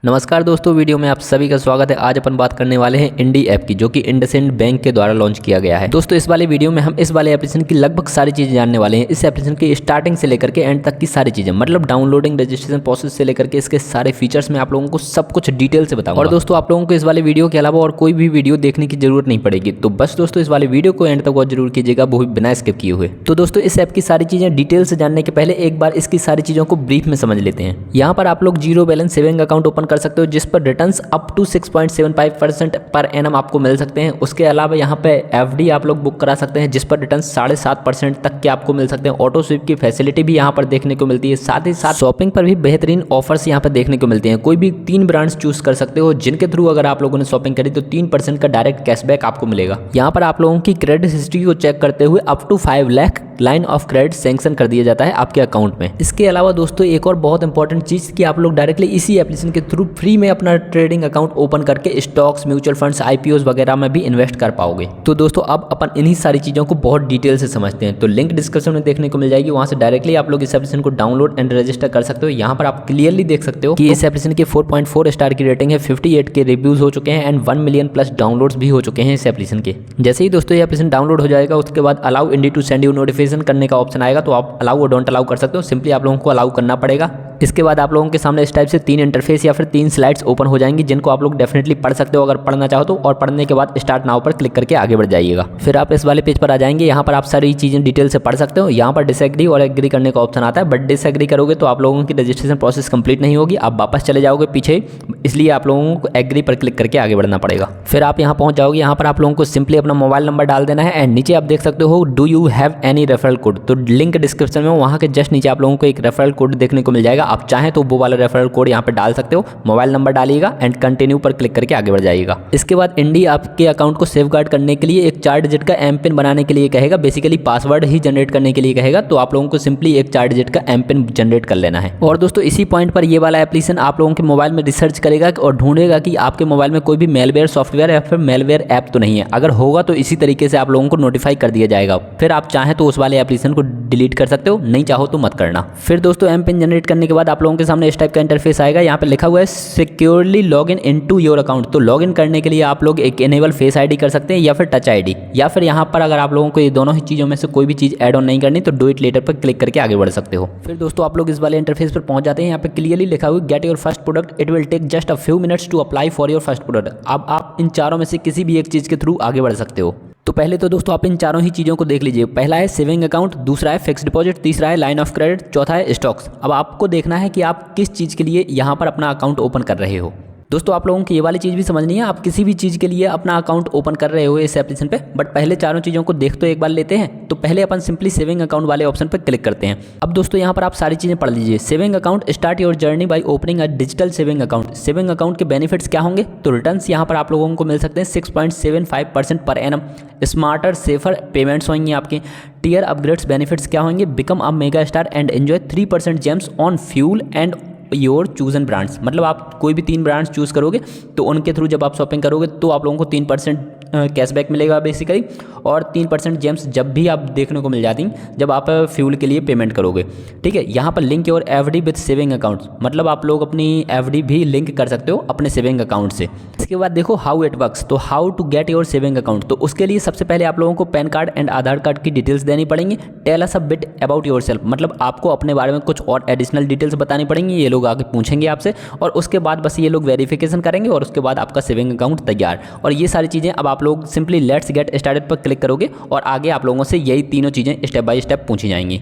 नमस्कार दोस्तों, वीडियो में आप सभी का स्वागत है। आज अपन बात करने वाले हैं इंडी ऐप की, जो कि इंडसइंड बैंक के द्वारा लॉन्च किया गया है। दोस्तों इस वाले वीडियो में हम इस वाले एप्लीकेशन की लगभग सारी चीजें जानने वाले हैं। इस एप्लीकेशन की स्टार्टिंग से लेकर के एंड तक की सारी चीजें, मतलब डाउनलोडिंग, रजिस्ट्रेशन प्रोसेस से लेकर के इसके सारे फीचर्स में आप लोगों को सब कुछ डिटेल से बताऊंगा। और दोस्तों आप लोगों को इस वाले वीडियो के अलावा और कोई भी वीडियो देखने की जरूरत नहीं पड़ेगी। तो बस दोस्तों इस वाले वीडियो को एंड तक वॉच जरूर कीजिएगा, वो भी बिना स्किप किए हुए। तो दोस्तों इस ऐप की सारी चीजें डिटेल से जानने के पहले एक बार इसकी सारी चीजों को ब्रीफ में समझ लेते हैं। यहाँ पर आप लोग zero balance saving account open कर सकते हो, जिस पर returns up to 6.75% per annum आपको मिल सकते हैं। उसके अलावा यहाँ पे एफडी आप लोग बुक करा सकते हैं, जिस पर रिटर्न 7.5% तक के आपको मिल सकते हैं। ऑटो स्विप की फैसिलिटी भी यहाँ पर देखने को मिलती है। साथ ही साथ शॉपिंग पर भी बेहतरीन ऑफर्स यहाँ पर देखने को मिलते हैं। कोई भी 3 ब्रांड्स चूज कर सकते हो, जिनके थ्रू अगर आप लोगों ने शॉपिंग करी तो 3% का डायरेक्ट कैशबैक आपको मिलेगा। यहाँ पर आप लोगों की क्रेडिट हिस्ट्री को चेक करते हुए up to 5 lakh line of credit sanction कर दिया जाता है आपके अकाउंट में। इसके अलावा दोस्तों एक और बहुत इंपॉर्टेंट चीज कि आप लोग डायरेक्टली इसी एप्लीकेशन के थ्रू फ्री में अपना ट्रेडिंग अकाउंट ओपन करके स्टॉक्स, म्यूचुअल फंड्स, आईपीओस वगैरह में भी इन्वेस्ट कर पाओगे। तो दोस्तों अब अपन इन्हीं सारी चीजों को बहुत डिटेल से समझते हैं। तो लिंक डिस्क्रिप्शन में देखने को मिल जाएगी, वहां से डायरेक्टली आप लोग इस एप्लीकेशन को डाउनलोड एंड रजिस्टर कर सकते हो। यहाँ पर आप क्लियरली देख सकते हो कि इस एप्लीकेशन की 4.4 स्टार की रेटिंग है, 58 के रिव्यूज हो चुके हैं एंड 1 मिलियन प्लस डाउनलोड्स भी हो चुके हैं इस एप्लीकेशन के। जैसे ही दोस्तों ये एप्लीकेशन डाउनलोड हो जाएगा, उसके बाद allow Indie to send you notification करने का ऑप्शन आएगा। तो आप अलाउ और डोंट अलाउ कर सकते हो, सिंपली आप लोगों को अलाउ करना पड़ेगा। इसके बाद आप लोगों के सामने इस टाइप से 3 इंटरफेस या फिर 3 स्लाइड्स ओपन हो जाएंगी, जिनको आप लोग डेफिनेटली पढ़ सकते हो अगर पढ़ना चाहो तो। और पढ़ने के बाद स्टार्ट नाउ पर क्लिक करके आगे बढ़ जाइएगा। फिर आप इस वाले पेज पर आ जाएंगे। यहाँ पर आप सारी चीज़ें डिटेल से पढ़ सकते हो। यहाँ पर डिसएग्री और एग्री करने का ऑप्शन आता है, बट डिसएग्री करोगे तो आप लोगों की रजिस्ट्रेशन प्रोसेस कंप्लीट नहीं होगी, आप वापस चले जाओगे पीछे। इसलिए आप लोगों को एग्री पर क्लिक करके आगे बढ़ना पड़ेगा। फिर आप यहाँ पहुँच जाओगे। यहाँ पर आप लोगों को सिंपली अपना मोबाइल नंबर डाल देना है एंड नीचे आप देख सकते हो do you have any referral code. तो लिंक डिस्क्रिप्शन में, वहाँ के जस्ट नीचे आप लोगों को एक रेफरल कोड देखने को मिल जाएगा। आप चाहें तो वो वाला रेफरल कोड यहाँ पे डाल सकते हो। मोबाइल नंबर डालिएगा एंड कंटिन्यू पर क्लिक करके आगे बढ़ जाइएगा। इसके बाद इंडी आपके अकाउंट को सेफगार्ड करने के लिए एक 4 डिजिट का एम पिन बनाने के लिए कहेगा, बेसिकली पासवर्ड ही जनरेट करने के लिए कहेगा। तो आप लोगों को सिंपली एक 4 डिजिट का एम पिन जनरेट कर लेना है। और दोस्तों इसी पॉइंट पर ये वाला एप्लीकेशन आप लोगों के मोबाइल में रिसर्च करेगा और ढूंढेगा कि आपके मोबाइल में कोई भी मेलवेयर सॉफ्टवेयर या फिर मेलवेयर ऐप तो नहीं है। अगर होगा तो इसी तरीके से आप लोगों को नोटिफाई कर दिया जाएगा। फिर आप चाहें तो उस वाले एप्लीकेशन को डिलीट कर सकते हो, नहीं चाहो तो मत करना। फिर दोस्तों एम पिन जनरेट करने के बाद आप लोगों के सामने इस टाइप का इंटरफेस आएगा। यहाँ पे लिखा हुआ है securely log in into your account. तो लॉग इन करने के लिए आप लोग एक इनेबल फेस आईडी कर सकते हैं या फिर टच आईडी, या फिर यहाँ पर अगर आप लोगों को ये दोनों ही चीज़ों में से कोई भी चीज़ ऐड ऑन नहीं करनी तो डू इट लेटर पर क्लिक करके आगे बढ़ सकते हो। फिर दोस्तों आप लोग इस वाले इंटरफेस पर पहुंच जाते हैं। यहाँ पे क्लियरली लिखा हुआ है get your first product, it will take just a few minutes to apply for your first product. अब आप इन चारों में से किसी भी एक चीज़ के थ्रू आगे बढ़ सकते हो। तो पहले तो दोस्तों आप इन चारों ही चीज़ों को देख लीजिए। पहला है सेविंग अकाउंट, दूसरा है फिक्स डिपॉजिट, तीसरा है लाइन ऑफ क्रेडिट, चौथा है स्टॉक्स। अब आपको देखना है कि आप किस चीज़ के लिए यहाँ पर अपना अकाउंट ओपन कर रहे हो। दोस्तों आप लोगों को ये वाली चीज़ भी समझनी है, आप किसी भी चीज़ के लिए अपना अकाउंट ओपन कर रहे हो इस एप्लीकेशन पे, बट पहले चारों चीज़ों को देख तो एक बार लेते हैं। तो पहले अपन सिंपली सेविंग अकाउंट वाले ऑप्शन पर क्लिक करते हैं। अब दोस्तों यहाँ पर आप सारी चीज़ें पढ़ लीजिए। Saving account, start your journey by opening a digital saving account. Saving account के बेनिफिट्स क्या होंगे? तो रिटर्न्स यहाँ पर आप लोगों को मिल सकते हैं 6.75% per annum. Smarter safer payments होंगे आपके। टीयर अपग्रेड्स बेनिफिट्स क्या होंगे? Become a mega star and enjoy 3% James on fuel and your chosen brands. मतलब आप कोई भी 3 ब्रांड्स चूज़ करोगे तो उनके थ्रू जब आप शॉपिंग करोगे तो आप लोगों को 3% कैशबैक मिलेगा बेसिकली, और 3% जेम्स जब भी आप देखने को मिल जाती हैं जब आप फ्यूल के लिए पेमेंट करोगे। ठीक है, यहाँ पर link your FD with saving account, मतलब आप लोग अपनी एफडी भी लिंक कर सकते हो अपने सेविंग अकाउंट से। इसके बाद देखो हाउ इट वर्क्स। तो how to get your saving account, तो उसके लिए सबसे पहले आप लोगों को PAN card and Aadhaar card की डिटेल्स देनी पड़ेंगी। Tell us a bit about yourself, मतलब आपको अपने बारे में कुछ और एडिशनल डिटेल्स बतानी पड़ेंगी। ये लोग आगे पूछेंगे आपसे और उसके बाद बस ये लोग वेरिफिकेशन करेंगे और उसके बाद आपका सेविंग अकाउंट तैयार। और ये सारी चीज़ें अब आप लोग सिंपली लेट्स गेट स्टार्टेड पर क्लिक करोगे और आगे आप लोगों से यही तीनों चीज़ें स्टेप बाय स्टेप पूछी जाएंगी।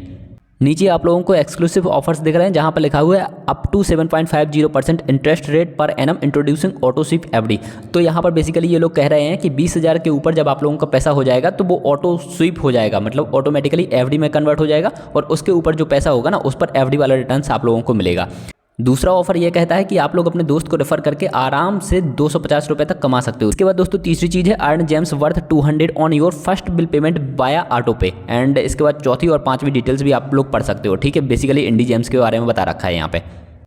नीचे आप लोगों को एक्सक्लूसिव ऑफर्स दिख रहे हैं, जहां पर लिखा हुआ है up to 7.50% interest rate per annum introducing auto sweep FD. तो यहाँ पर बेसिकली ये लोग कह रहे हैं कि 20,000 के ऊपर जब आप लोगों का पैसा हो जाएगा तो वो ऑटो स्वीप हो जाएगा, मतलब ऑटोमेटिकली एफडी में कन्वर्ट हो जाएगा और उसके ऊपर जो पैसा होगा ना उस पर एफडी वाला रिटर्न आप लोगों को मिलेगा। दूसरा ऑफर ये कहता है कि आप लोग अपने दोस्त को रेफर करके आराम से 250 रुपए तक कमा सकते हो। इसके बाद दोस्तों तीसरी चीज़ है earn James worth 200 on your first bill payment बाया ऑटो पे। एंड इसके बाद चौथी और पांचवी डिटेल्स भी आप लोग पढ़ सकते हो। ठीक है, बेसिकली इंडी जेम्स के बारे में बता रखा है यहाँ पे।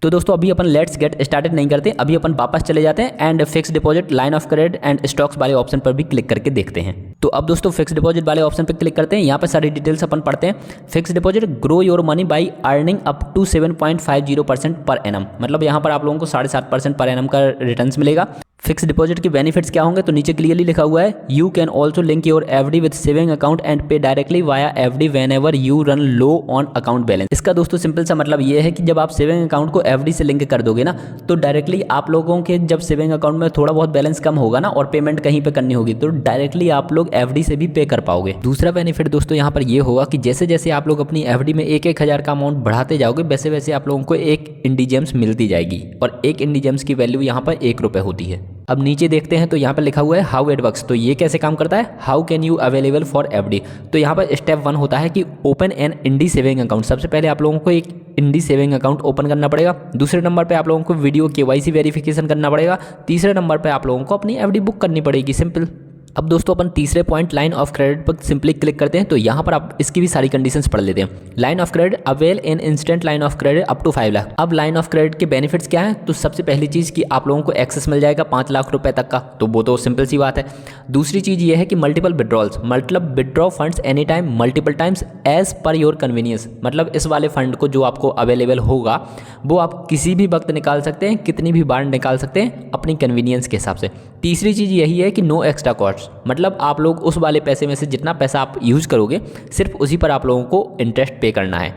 तो दोस्तों अभी अपन लेट्स गेट स्टार्टेड नहीं करते, अभी अपन वापस चले जाते हैं and fix deposit, line of credit and stocks वाले ऑप्शन पर भी क्लिक करके देखते हैं। तो अब दोस्तों फिक्स डिपॉजिट वाले ऑप्शन पर क्लिक करते हैं, यहाँ पर सारी डिटेल्स अपन पढ़ते हैं। Fix deposit, grow your money by earning up to 7.50% per annum, मतलब यहाँ पर आप लोगों को 7.5% पर एनम का रिटर्न मिलेगा। फिक्स डिपॉजिट के बेनिफिट्स क्या होंगे, तो नीचे क्लियरली लिखा हुआ है, you can also link your FD with saving account and pay directly via FD whenever you run low on account balance. इसका दोस्तों सिंपल सा मतलब ये है कि जब आप सेविंग अकाउंट को एफडी से लिंक कर दोगे ना, तो डायरेक्टली आप लोगों के जब सेविंग अकाउंट में थोड़ा बहुत बैलेंस कम होगा ना और पेमेंट कहीं पे करनी होगी, तो डायरेक्टली आप लोग एफडी से भी पे कर पाओगे। दूसरा बेनिफिट दोस्तों यहाँ पर ये होगा कि जैसे जैसे आप लोग अपनी एफडी में 1,000 का अमाउंट बढ़ाते जाओगे, वैसे वैसे आप लोगों को एक इंडी जेम्स मिलती जाएगी और एक इंडी जेम्स की वैल्यू यहाँ पर ₹1 होती है। अब नीचे देखते हैं तो यहाँ पर लिखा हुआ है हाउ इट वर्क्स, तो ये कैसे काम करता है, how can you available for FD. तो यहाँ पर स्टेप 1 होता है कि open an Indie saving account. सबसे पहले आप लोगों को एक इंडी सेविंग अकाउंट ओपन करना पड़ेगा। दूसरे नंबर पे आप लोगों को वीडियो केवाईसी वेरिफिकेशन करना पड़ेगा। तीसरे नंबर पे आप लोगों को अपनी एफडी बुक करनी पड़ेगी, सिंपल। अब दोस्तों अपन तीसरे पॉइंट लाइन ऑफ क्रेडिट पर सिंपली क्लिक करते हैं, तो यहाँ पर आप इसकी भी सारी कंडीशंस पढ़ लेते हैं। Line of credit, avail in instant line of credit up to 5 lakh. अब लाइन ऑफ क्रेडिट के बेनिफिट्स क्या हैं, तो सबसे पहली चीज़ कि आप लोगों को एक्सेस मिल जाएगा 5 लाख रुपए तक का, तो वो तो सिंपल सी बात है। दूसरी चीज़ ये है कि मल्टीपल विड्रॉल्स, मतलब withdraw funds any time multiple times as per your convenience, मतलब इस वाले फंड को जो आपको अवेलेबल होगा वो आप किसी भी वक्त निकाल सकते हैं, कितनी भी बार निकाल सकते हैं अपनी कन्वीनियंस के हिसाब से। तीसरी चीज़ यही है कि नो एक्स्ट्रा कॉस्ट, मतलब आप लोग उस वाले पैसे में से जितना पैसा आप यूज़ करोगे सिर्फ उसी पर आप लोगों को इंटरेस्ट पे करना है।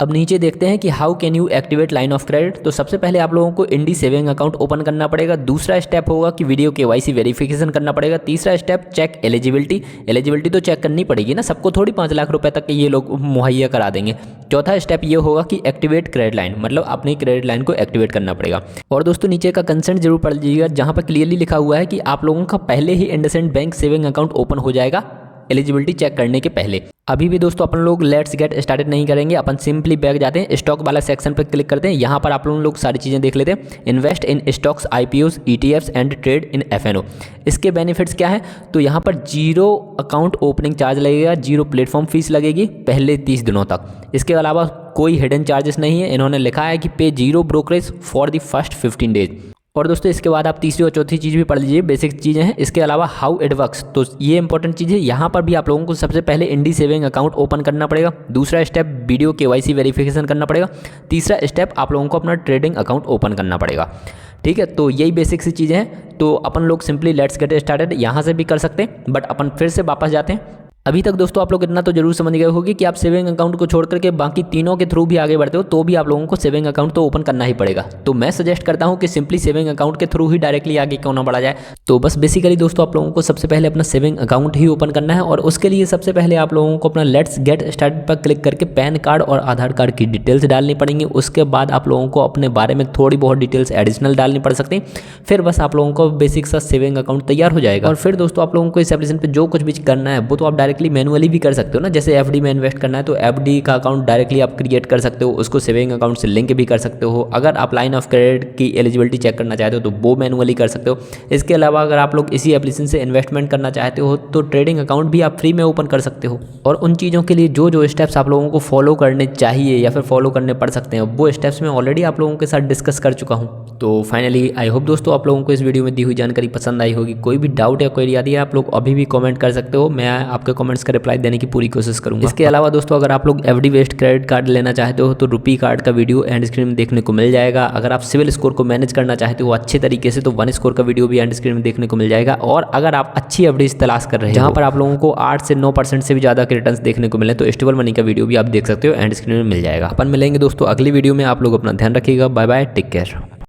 अब नीचे देखते हैं कि how can you activate line of credit. तो सबसे पहले आप लोगों को इंडी सेविंग अकाउंट ओपन करना पड़ेगा। दूसरा स्टेप होगा कि वीडियो केवाईसी वेरिफिकेशन करना पड़ेगा। तीसरा स्टेप चेक एलिजिबिलिटी, एलिजिबिलिटी तो चेक करनी पड़ेगी ना, सबको थोड़ी 5 लाख रुपए तक ये लोग मुहैया करा देंगे। चौथा स्टेप ये होगा कि एक्टिवेट क्रेडिट लाइन, मतलब अपनी क्रेडिट लाइन को एक्टिवेट करना पड़ेगा। और दोस्तों नीचे का कंसेंट जरूर पढ़ लीजिएगा, जहाँ पर क्लियरली लिखा हुआ है कि आप लोगों का पहले ही IndusInd bank saving account open हो जाएगा एलिजिबिलिटी चेक करने के पहले। अभी भी दोस्तों अपन लोग लेट्स गेट स्टार्टेड नहीं करेंगे, अपन सिंपली बैक जाते हैं, स्टॉक वाला सेक्शन पर क्लिक करते हैं। यहाँ पर आप लोग सारी चीज़ें देख लेते हैं। Invest in stocks, IPOs, ETFs and trade in FNO। इसके बेनिफिट्स क्या है, तो यहाँ पर 0 अकाउंट ओपनिंग चार्ज लगेगा, 0 प्लेटफॉर्म फीस लगेगी पहले 30 दिनों तक। इसके अलावा कोई हिडन चार्जेस नहीं है, इन्होंने लिखा है कि पे 0 brokerage for the first 15 days. और दोस्तों इसके बाद आप तीसरी और चौथी चीज़ भी पढ़ लीजिए, बेसिक चीज़ें हैं। इसके अलावा हाउ इट वर्क्स, तो ये इंपॉर्टेंट चीज़ है। यहाँ पर भी आप लोगों को सबसे पहले इंडी सेविंग अकाउंट ओपन करना पड़ेगा। दूसरा स्टेप वीडियो केवाईसी वेरिफिकेशन करना पड़ेगा। तीसरा स्टेप आप लोगों को अपना ट्रेडिंग अकाउंट ओपन करना पड़ेगा। ठीक है, तो यही बेसिक सी चीज़ें हैं। तो अपन लोग सिंपली लेट्स गेट स्टार्टेड यहाँ से भी कर सकते हैं, बट अपन फिर से वापस जाते हैं। अभी तक दोस्तों आप लोग इतना तो जरूर समझ गए होंगे कि आप सेविंग अकाउंट को छोड़ करके बाकी तीनों के थ्रू भी आगे बढ़ते हो तो भी आप लोगों को सेविंग अकाउंट तो ओपन करना ही पड़ेगा। तो मैं सजेस्ट करता हूं कि सिंपली सेविंग अकाउंट के थ्रू ही डायरेक्टली आगे क्यों ना बढ़ा जाए। तो बस बेसिकली दोस्तों आप लोगों को सबसे पहले अपना सेविंग अकाउंट ही ओपन करना है, और उसके लिए सबसे पहले आप लोगों को अपना लेट्स गेट स्टार्टेड पर क्लिक करके पैन कार्ड और आधार कार्ड की डिटेल्स डालनी पड़ेंगी। उसके बाद आप लोगों को अपने बारे में थोड़ी बहुत डिटेल्स एडिशनल डालनी पड़ सकती है। फिर बस आप लोगों को बेसिक सा सेविंग अकाउंट तैयार हो जाएगा। और फिर दोस्तों आप लोगों को इस एप्लीकेशन पर जो कुछ भी करना है वो तो आप डायरेक्टली मैनुअली भी कर सकते हो ना। जैसे एफडी में इन्वेस्ट करना है तो एफडी का अकाउंट डायरेक्टली आप क्रिएट कर सकते हो, उसको सेविंग अकाउंट से लिंक भी कर सकते हो। अगर आप लाइन ऑफ क्रेडिट की एलिजिबिलिटी चेक करना चाहते हो तो वो मैनुअली कर सकते हो। इसके अलावा अगर आप लोग इसी एप्लीकेशन से इन्वेस्टमेंट करना चाहते हो तो ट्रेडिंग अकाउंट भी आप फ्री में ओपन कर सकते हो। और उन चीज़ों के लिए जो जो स्टेप्स आप लोगों को फॉलो करने चाहिए या फिर फॉलो करने पड़ सकते हैं, वो स्टेप्स मैं ऑलरेडी आप लोगों के साथ डिस्कस कर चुका हूँ। तो फाइनली आई होप दोस्तों आप लोगों को इस वीडियो में दी हुई जानकारी पसंद आई होगी। कोई भी डाउट या क्वेरी आती है आप लोग अभी भी कमेंट कर सकते हो, मैं आपके कमेंट्स का रिप्लाई देने की पूरी कोशिश करूँगा। इसके अलावा दोस्तों अगर आप लोग एफडी बेस्ड क्रेडिट कार्ड लेना चाहते हो तो रुपी कार्ड का वीडियो एंड स्क्रीन में देखने को मिल जाएगा। अगर आप सिविल स्कोर को मैनेज करना चाहते हो अच्छे तरीके से तो 1 स्कोर का वीडियो भी एंड स्क्रीन में देखने को मिल जाएगा। और अगर आप अच्छी एफडीज तलाश कर रहे हैं जहां पर आप लोगों को 8 से 9% से भी ज़्यादा के रिटर्न्स देखने को मिले तो स्टेबल मनी का वीडियो भी आप देख सकते हो, एंड स्क्रीन में मिल जाएगा। अपन मिलेंगे दोस्तों अगली वीडियो में। आप लोग अपना ध्यान रखिएगा। Bye bye, take care.